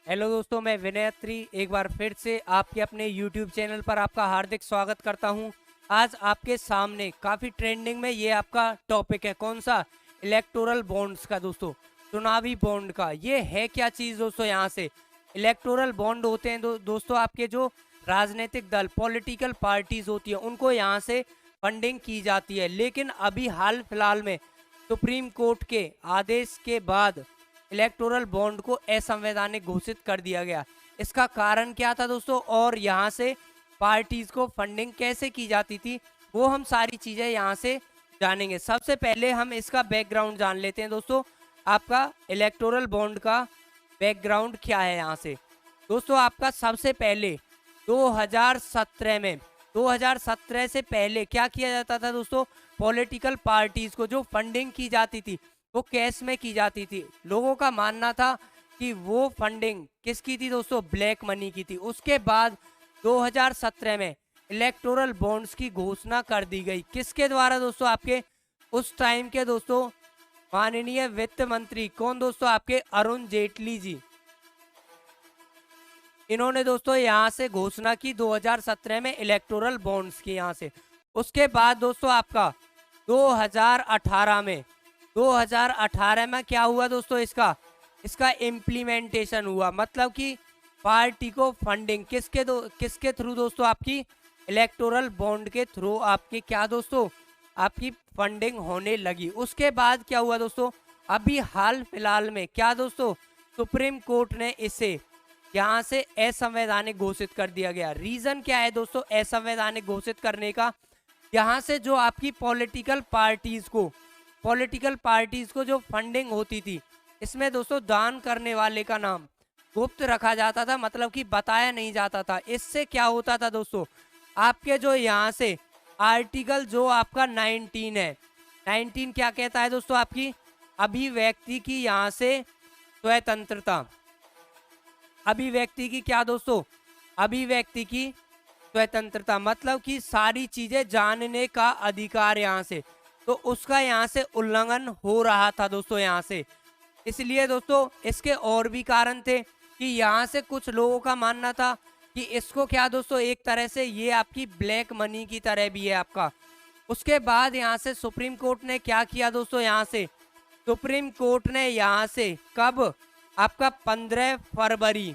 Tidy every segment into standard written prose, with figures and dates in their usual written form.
Hello दोस्तों, मैं विनय अत्री एक बार फिर से आपके अपने YouTube चैनल पर आपका हार्दिक स्वागत करता हूं। आज आपके सामने काफ़ी ट्रेंडिंग में ये आपका टॉपिक है। कौन सा? इलेक्टोरल बॉन्ड्स का दोस्तों, चुनावी बॉन्ड का। ये है क्या चीज़ दोस्तों? यहाँ से इलेक्टोरल बॉन्ड होते हैं दोस्तों, आपके जो राजनीतिक दल, पॉलिटिकल पार्टीज होती है, उनको यहाँ से फंडिंग की जाती है। लेकिन अभी हाल फिलहाल में सुप्रीम कोर्ट के आदेश के बाद इलेक्टोरल बॉन्ड को असंवैधानिक घोषित कर दिया गया। इसका कारण क्या था दोस्तों, और यहाँ से पार्टीज को फंडिंग कैसे की जाती थी, वो हम सारी चीजें यहाँ से जानेंगे। सबसे पहले हम इसका बैकग्राउंड जान लेते हैं दोस्तों। आपका इलेक्टोरल बॉन्ड का बैकग्राउंड क्या है यहाँ से दोस्तों। आपका सबसे पहले 2017 में, 2017 से पहले क्या किया जाता था दोस्तों, पॉलिटिकल पार्टीज को जो फंडिंग की जाती थी वो कैश में की जाती थी। लोगों का मानना था कि वो फंडिंग किसकी थी दोस्तों, ब्लैक मनी की थी। उसके बाद 2017 में इलेक्टोरल बॉन्ड्स की घोषणा कर दी गई। किसके द्वारा दोस्तों? आपके उस टाइम के दोस्तों माननीय वित्त मंत्री, कौन दोस्तों? आपके अरुण जेटली जी। इन्होंने दोस्तों यहाँ से घोषणा की 2017 में इलेक्टोरल बॉन्ड्स की यहाँ से। उसके बाद दोस्तों आपका 2018 में, 2018 में क्या हुआ दोस्तों, इसका इम्प्लीमेंटेशन हुआ। मतलब कि पार्टी को फंडिंग किसके थ्रू दोस्तों? आपकी इलेक्टोरल बॉन्ड के थ्रू आपकी क्या दोस्तों, आपकी फंडिंग होने लगी। उसके बाद क्या हुआ दोस्तों, अभी हाल फिलहाल में क्या दोस्तों, सुप्रीम कोर्ट ने इसे यहाँ से असंवैधानिक घोषित कर दिया गया। रीजन क्या है दोस्तों असंवैधानिक घोषित करने का? यहाँ से जो आपकी पॉलिटिकल पार्टीज को जो फंडिंग होती थी, इसमें दोस्तों दान करने वाले का नाम गुप्त रखा जाता था, मतलब कि बताया नहीं जाता था। इससे क्या होता था दोस्तों, आपके जो यहाँ से आर्टिकल जो आपका 19 है, 19 क्या कहता है दोस्तों, आपकी अभिव्यक्ति की यहाँ से स्वतंत्रता। अभिव्यक्ति की क्या दोस्तों, अभिव्यक्ति की स्वतंत्रता, मतलब कि सारी चीजें जानने का अधिकार यहाँ से, तो उसका यहाँ से उल्लंघन हो रहा था दोस्तों यहाँ से। इसलिए दोस्तों इसके और भी कारण थे कि यहाँ से कुछ लोगों का मानना था कि इसको क्या दोस्तों, एक तरह से ये आपकी ब्लैक मनी की तरह भी है आपका। उसके बाद यहाँ से सुप्रीम कोर्ट ने क्या किया दोस्तों, यहाँ से सुप्रीम कोर्ट ने यहाँ से कब, आपका 15 फरवरी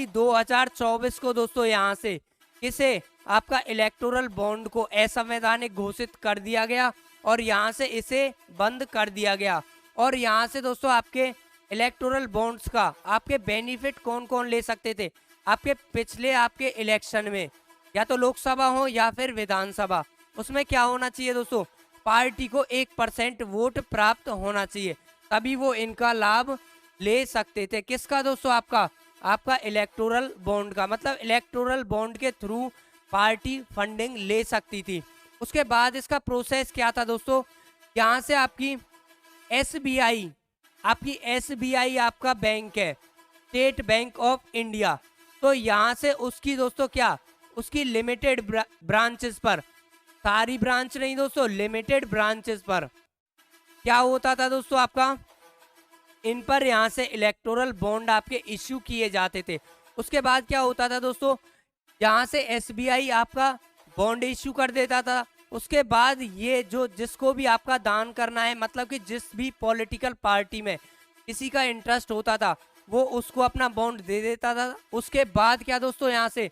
2024 को दोस्तों यहाँ से किसे, आपका इलेक्टोरल बॉन्ड को असंवैधानिक घोषित कर दिया गया और यहाँ से इसे बंद कर दिया गया। और यहाँ से दोस्तों आपके इलेक्टोरल बॉन्ड्स का आपके बेनिफिट कौन कौन ले सकते थे? आपके पिछले आपके इलेक्शन में, या तो लोकसभा हो या फिर विधानसभा, उसमें क्या होना चाहिए दोस्तों, पार्टी को 1% वोट प्राप्त होना चाहिए, तभी वो इनका लाभ ले सकते थे। किसका दोस्तों? आपका इलेक्टोरल बॉन्ड का। मतलब इलेक्टोरल बॉन्ड के थ्रू पार्टी फंडिंग ले सकती थी। उसके बाद इसका प्रोसेस क्या था दोस्तों, यहाँ से आपकी एसबीआई आपका बैंक है, स्टेट बैंक ऑफ इंडिया। तो यहाँ से उसकी दोस्तों क्या, उसकी लिमिटेड ब्रांचेस पर, सारी ब्रांच नहीं दोस्तों, लिमिटेड ब्रांचेस पर क्या होता था दोस्तों, आपका इन पर यहाँ से इलेक्टोरल बॉन्ड आपके इश्यू किए जाते थे। उसके बाद क्या होता था दोस्तों, यहाँ से एसबीआई आपका बॉन्ड इश्यू कर देता था। उसके बाद ये जो जिसको भी आपका दान करना है, मतलब कि जिस भी पॉलिटिकल पार्टी में किसी का इंटरेस्ट होता था, वो उसको अपना बॉन्ड दे देता था। उसके बाद क्या दोस्तों, यहाँ से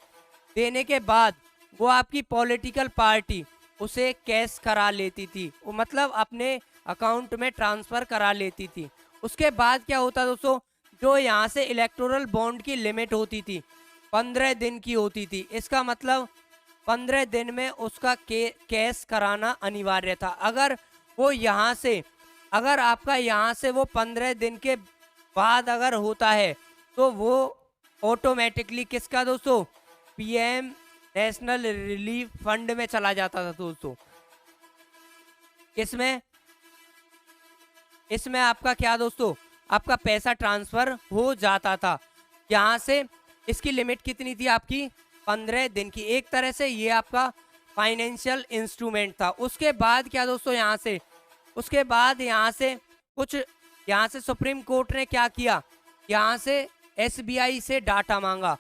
देने के बाद वो आपकी पॉलिटिकल पार्टी उसे कैश करा लेती थी, वो मतलब अपने अकाउंट में ट्रांसफर करा लेती थी। उसके बाद क्या होता दोस्तों, जो यहाँ से इलेक्टोरल बॉन्ड की लिमिट होती थी 15 दिन की होती थी। इसका मतलब 15 दिन में उसका कैश कराना अनिवार्य था। अगर वो यहाँ से, अगर आपका यहाँ से वो 15 दिन के बाद अगर होता है, तो वो ऑटोमेटिकली किसका दोस्तों, पीएम नेशनल रिलीफ फंड में चला जाता था दोस्तों। इसमें आपका क्या दोस्तों, आपका पैसा ट्रांसफर हो जाता था। यहाँ से इसकी लिमिट कितनी थी आपकी, 15 दिन की। एक तरह से ये आपका फाइनेंशियल इंस्ट्रूमेंट था। उसके बाद क्या दोस्तों, यहाँ से उसके बाद यहाँ से कुछ यहाँ से सुप्रीम कोर्ट ने क्या किया, यहाँ से एसबीआई से डाटा मांगा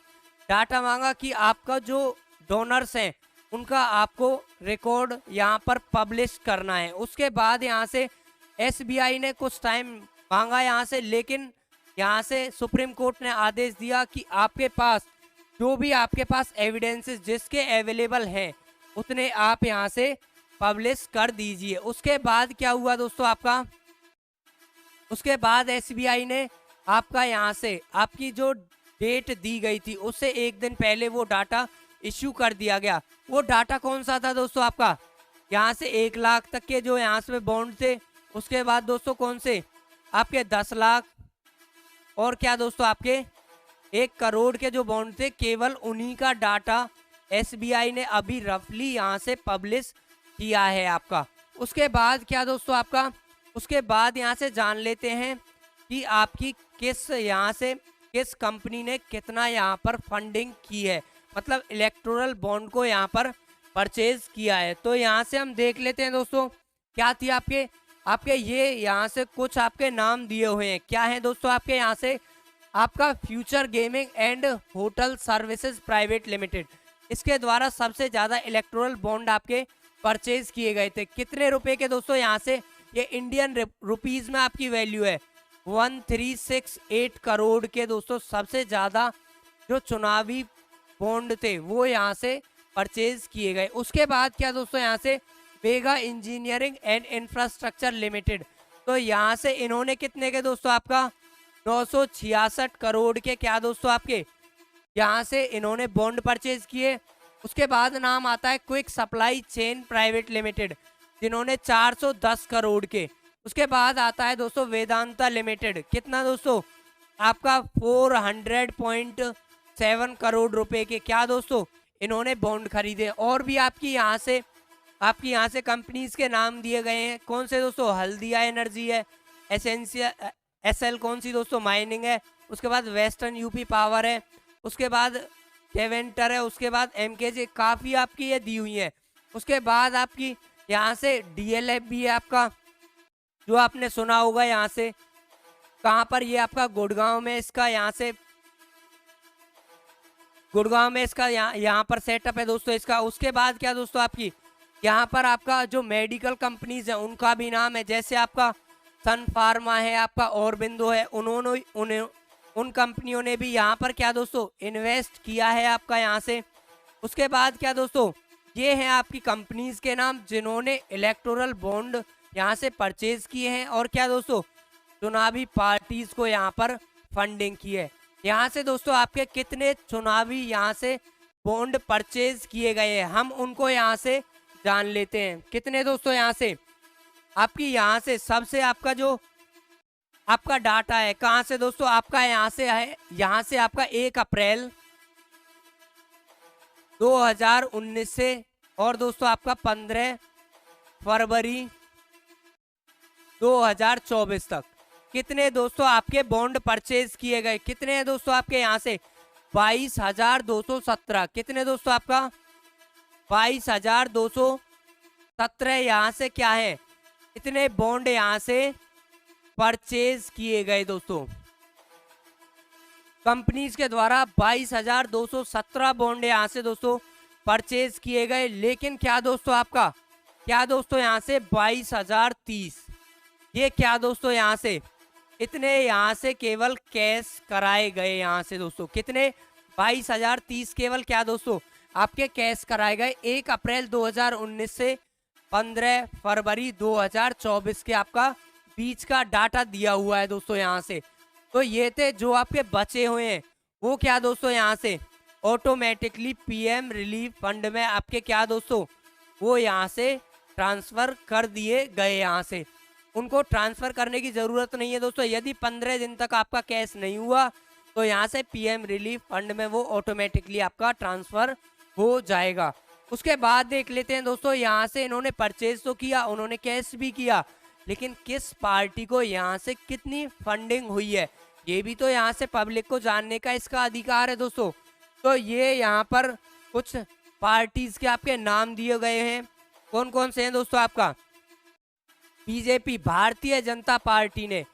कि आपका जो डोनर्स हैं उनका आपको रिकॉर्ड यहाँ पर पब्लिश करना है। उसके बाद यहाँ से एसबीआई ने कुछ टाइम मांगा यहाँ से, लेकिन यहाँ से सुप्रीम कोर्ट ने आदेश दिया कि आपके पास जो भी आपके पास एविडेंसेस जिसके अवेलेबल हैं उतने आप यहाँ से पब्लिश कर दीजिए। उसके बाद क्या हुआ दोस्तों आपका, उसके बाद एसबीआई ने आपका यहाँ से आपकी जो डेट दी गई थी उससे एक दिन पहले वो डाटा इश्यू कर दिया गया। वो डाटा कौन सा था दोस्तों आपका, यहाँ से 1 लाख तक के जो यहाँ से बॉन्ड थे। उसके बाद दोस्तों कौन से आपके 10 लाख और क्या दोस्तों आपके 1 करोड़ के जो बॉन्ड थे, केवल उन्हीं का डाटा एसबीआई ने अभी रफली यहाँ से पब्लिश किया है आपका। उसके बाद क्या दोस्तों आपका, उसके बाद यहाँ से जान लेते हैं कि आपकी किस कंपनी ने कितना यहाँ पर फंडिंग की है, मतलब इलेक्टोरल बॉन्ड को यहाँ पर परचेज किया है। तो यहाँ से हम देख लेते हैं दोस्तों क्या थी आपके ये यहाँ से कुछ आपके नाम दिए हुए हैं। क्या है दोस्तों आपके यहाँ से आपका future gaming and hotel services private limited, इसके द्वारा सबसे ज़्यादा इलेक्टोरल बॉन्ड आपके परचेज किए गए थे। कितने रुपए के दोस्तों, यहाँ से ये इंडियन रुपीस में आपकी वैल्यू है 1368 करोड़ के दोस्तों सबसे ज़्यादा जो चुनावी बॉन्ड थे वो यहाँ से परचेज किए गए। उसके बाद क्या दोस्तों, यहाँ से वेगा इंजीनियरिंग एंड इंफ्रास्ट्रक्चर लिमिटेड, तो यहाँ से इन्होंने कितने के दोस्तों आपका 966 करोड़ के क्या दोस्तों आपके यहाँ से इन्होंने बॉन्ड परचेज किए। उसके बाद नाम आता है quick supply chain private limited, जिन्होंने 410 करोड़ के। उसके बाद आता है दोस्तों वेदांता लिमिटेड, कितना दोस्तों आपका 400.7 करोड़ रुपए के क्या दोस्तों इन्होंने बॉन्ड खरीदे। और भी आपकी यहाँ से कंपनीज के नाम दिए गए हैं। कौन से दोस्तों, हल्दिया एनर्जी है, एसेंशियल एसएल कौन सी दोस्तों माइनिंग है, उसके बाद वेस्टर्न यूपी पावर है, उसके बाद केवेंटर है, उसके बाद एमकेजे, काफ़ी आपकी ये दी हुई है। उसके बाद आपकी यहाँ से डीएलएफ भी है आपका, जो आपने सुना होगा। यहाँ से कहाँ पर, ये आपका गुड़गांव में इसका यहाँ पर सेटअप है दोस्तों इसका। उसके बाद क्या दोस्तों आपकी यहाँ पर आपका जो मेडिकल कंपनीज है उनका भी नाम है, जैसे आपका सन फार्मा है, आपका औरबिंदो है, उन कंपनियों ने भी यहाँ पर क्या दोस्तों इन्वेस्ट किया है आपका यहाँ से। उसके बाद क्या दोस्तों, ये हैं आपकी कंपनीज के नाम जिन्होंने इलेक्टोरल बॉन्ड यहाँ से परचेज किए हैं और क्या दोस्तों चुनावी पार्टीज को यहाँ पर फंडिंग की है। यहाँ से दोस्तों आपके कितने चुनावी यहाँ से बॉन्ड परचेज किए गए हैं, हम उनको यहाँ से जान लेते हैं। कितने दोस्तों, यहाँ से आपकी यहाँ से सबसे आपका जो आपका डाटा है कहाँ से दोस्तों, आपका यहाँ से है, यहाँ से आपका 1 अप्रैल 2019 से और दोस्तों आपका 15 फरवरी 2024 तक कितने दोस्तों आपके बॉन्ड परचेज किए गए। कितने हैं दोस्तों आपके यहाँ से 22,217। कितने दोस्तों आपका 22,217 यहाँ से क्या है, इतने बॉन्ड यहाँ से परचेज किए गए दोस्तों कंपनीज के द्वारा। 22,217 बॉन्ड यहाँ से दोस्तों परचेज किए गए। लेकिन क्या दोस्तों आपका यहाँ से 22,030, ये क्या दोस्तों यहाँ से इतने यहाँ से केवल कैश कराए गए। यहाँ से दोस्तों कितने 22,030 केवल क्या दोस्तों आपके कैश कराए गए 1 अप्रैल 2019 से 15 फरवरी 2024 के आपका बीच का डाटा दिया हुआ है दोस्तों यहाँ से। तो ये थे जो आपके बचे हुए हैं, वो क्या दोस्तों यहाँ से ऑटोमेटिकली पीएम रिलीफ फंड में आपके क्या दोस्तों वो यहाँ से ट्रांसफ़र कर दिए गए। यहाँ से उनको ट्रांसफ़र करने की ज़रूरत नहीं है दोस्तों। यदि 15 दिन तक आपका कैश नहीं हुआ तो यहाँ से पीएम रिलीफ फंड में वो ऑटोमेटिकली आपका ट्रांसफ़र हो जाएगा। उसके बाद देख लेते हैं दोस्तों, यहाँ से इन्होंने परचेज तो किया, उन्होंने कैश भी किया, लेकिन किस पार्टी को यहाँ से कितनी फंडिंग हुई है ये भी तो यहाँ से पब्लिक को जानने का इसका अधिकार है दोस्तों। तो ये यहाँ पर कुछ पार्टीज के आपके नाम दिए गए हैं। कौन कौन से हैं दोस्तों, आपका बीजेपी भारतीय जनता पार्टी ने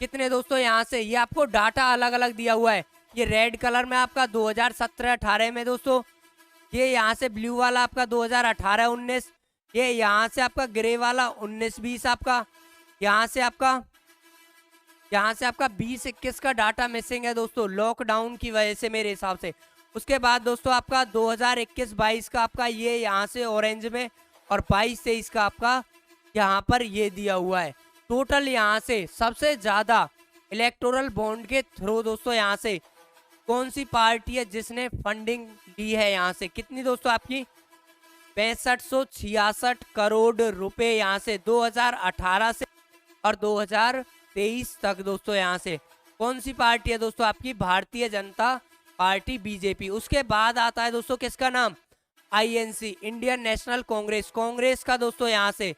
कितने दोस्तों यहाँ से, ये आपको डाटा अलग अलग दिया हुआ है। ये रेड कलर में आपका 2017-18 में दोस्तों, ये यहाँ से ब्लू वाला आपका 2018-19, ये यहाँ से आपका ग्रे वाला 19-20 आपका, यहाँ से आपका 20-21 का डाटा मिसिंग है दोस्तों, लॉकडाउन की वजह से मेरे हिसाब से। उसके बाद दोस्तों आपका 2021-22 का आपका ये यहाँ से ऑरेंज में, और 22-23 का आपका यहाँ पर ये दिया हुआ है। टोटल यहाँ से सबसे ज़्यादा इलेक्टोरल बॉन्ड के थ्रू दोस्तों यहाँ से कौन सी पार्टी है जिसने फंडिंग ली है, यहाँ से कितनी दोस्तों आपकी 6566 करोड़ रुपए यहाँ से 2018 से और 2023 तक दोस्तों यहाँ से कौन सी पार्टी है दोस्तों आपकी, भारतीय जनता पार्टी बीजेपी। उसके बाद आता है दोस्तों किसका नाम, INC, Indian national Congress, Congress का दोस्तों यहाँ से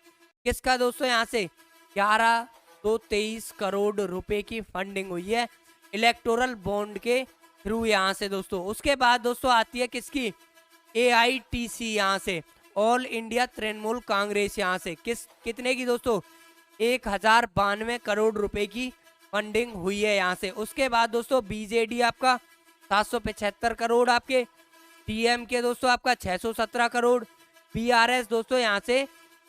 किसका दोस्तों यहाँ से 1123 करोड़ रुपए की फंडिंग हुई है इलेक्टोरल बॉन्ड के थ्रू यहाँ से दोस्तों। उसके बाद दोस्तों आती है किसकी, एआईटीसी यहाँ से, ऑल इंडिया तृणमूल कांग्रेस यहाँ से कितने की दोस्तों 1092 करोड़ रुपए की फंडिंग हुई है यहाँ से। उसके बाद दोस्तों बीजेडी आपका 775 करोड़, आपके टीएम के दोस्तों आपका 617 करोड़, बीआरएस दोस्तों यहाँ से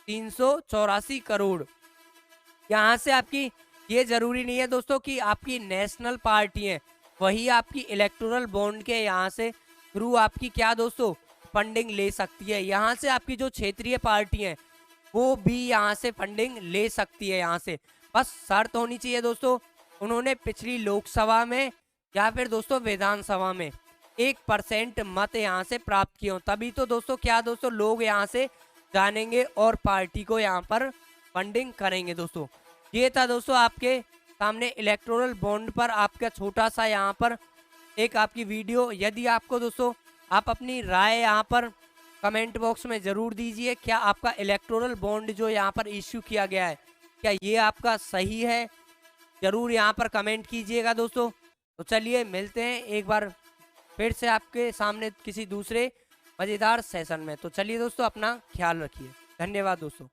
384 करोड़। यहाँ से आपकी ये जरूरी नहीं है दोस्तों कि आपकी नेशनल पार्टी है वही आपकी इलेक्टोरल बॉन्ड के यहाँ से थ्रू आपकी क्या दोस्तों फंडिंग ले सकती है। यहाँ से आपकी जो क्षेत्रीय पार्टी है वो भी यहाँ से फंडिंग ले सकती है। यहाँ से बस शर्त होनी चाहिए दोस्तों, उन्होंने पिछली लोकसभा में या फिर दोस्तों विधानसभा में 1% मत यहाँ से प्राप्त किए हो, तभी तो दोस्तों क्या दोस्तों लोग यहाँ से जानेंगे और पार्टी को यहाँ पर फंडिंग करेंगे दोस्तों। ये था दोस्तों आपके सामने इलेक्टोरल बॉन्ड पर आपका छोटा सा यहाँ पर एक आपकी वीडियो। यदि आपको दोस्तों आप अपनी राय यहाँ पर कमेंट बॉक्स में ज़रूर दीजिए, क्या आपका इलेक्टोरल बॉन्ड जो यहाँ पर इश्यू किया गया है क्या ये आपका सही है, ज़रूर यहाँ पर कमेंट कीजिएगा दोस्तों। तो चलिए मिलते हैं एक बार फिर से आपके सामने किसी दूसरे मज़ेदार सेशन में। तो चलिए दोस्तों अपना ख्याल रखिए, धन्यवाद दोस्तों।